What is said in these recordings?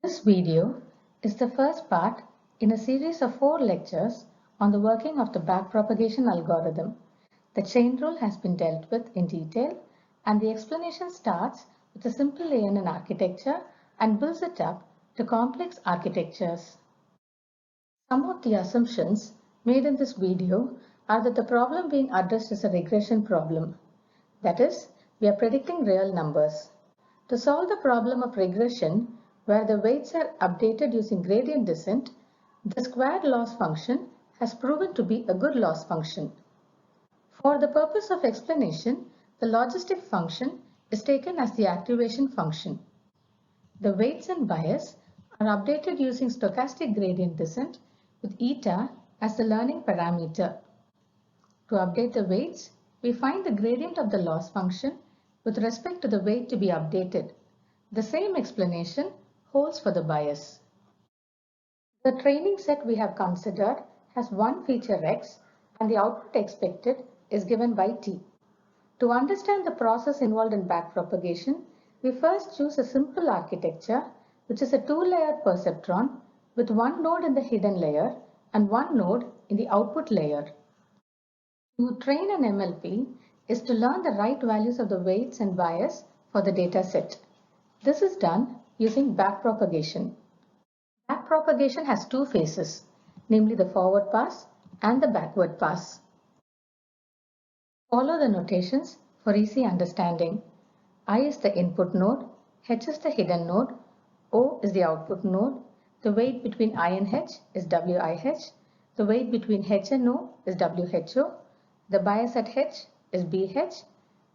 This video is the first part in a series of 4 lectures on the working of the backpropagation algorithm. The chain rule has been dealt with in detail, and the explanation starts with a simple ANN architecture and builds it up to complex architectures. Some of the assumptions made in this video are that the problem being addressed is a regression problem. That is, we are predicting real numbers. To solve the problem of regression, where the weights are updated using gradient descent, the squared loss function has proven to be a good loss function. For the purpose of explanation, the logistic function is taken as the activation function. The weights and bias are updated using stochastic gradient descent with eta as the learning parameter. To update the weights, we find the gradient of the loss function with respect to the weight to be updated. The same explanation holds for the bias. The training set we have considered has one feature x and the output expected is given by t. To understand the process involved in backpropagation, we first choose a simple architecture which is a two-layer perceptron with one node in the hidden layer and one node in the output layer. To train an MLP is to learn the right values of the weights and bias for the data set. This is done using backpropagation. Backpropagation has two phases, namely the forward pass and the backward pass. Follow the notations for easy understanding. I is the input node, H is the hidden node, O is the output node, the weight between I and H is WIH, the weight between H and O is WHO, the bias at H is BH,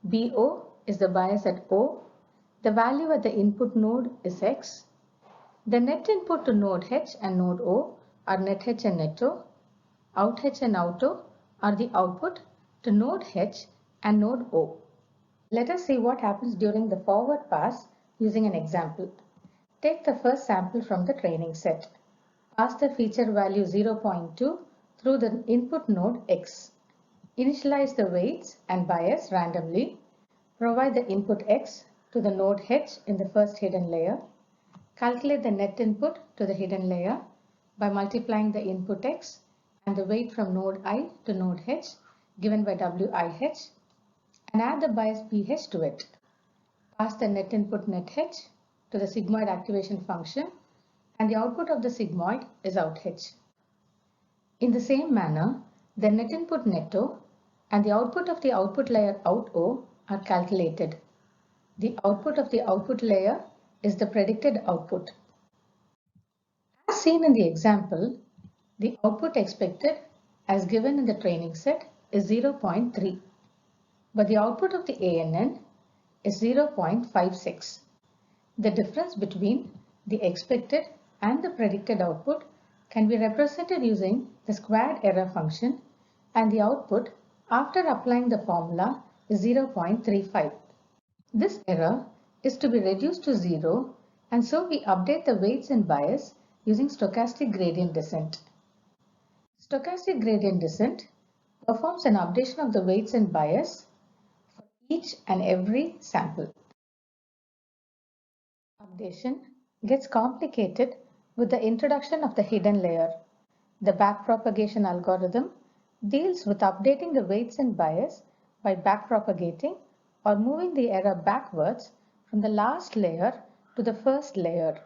BO is the bias at O, the value at the input node is X. The net input to node H and node O are net H and net O. Out H and out O are the output to node H and node O. Let us see what happens during the forward pass using an example. Take the first sample from the training set. Pass the feature value 0.2 through the input node X. Initialize the weights and bias randomly. Provide the input X to the node H in the first hidden layer. Calculate the net input to the hidden layer by multiplying the input X and the weight from node I to node H given by WIH and add the bias BH to it. Pass the net input net H to the sigmoid activation function and the output of the sigmoid is out H. In the same manner, the net input net O and the output of the output layer out O are calculated. The output of the output layer is the predicted output. As seen in the example, the output expected as given in the training set is 0.3, but the output of the ANN is 0.56. The difference between the expected and the predicted output can be represented using the squared error function, and the output after applying the formula is 0.35. This error is to be reduced to 0, and so we update the weights and bias using stochastic gradient descent. Stochastic gradient descent performs an updation of the weights and bias for each and every sample. Updation gets complicated with the introduction of the hidden layer. The backpropagation algorithm deals with updating the weights and bias by backpropagating or moving the error backwards from the last layer to the first layer.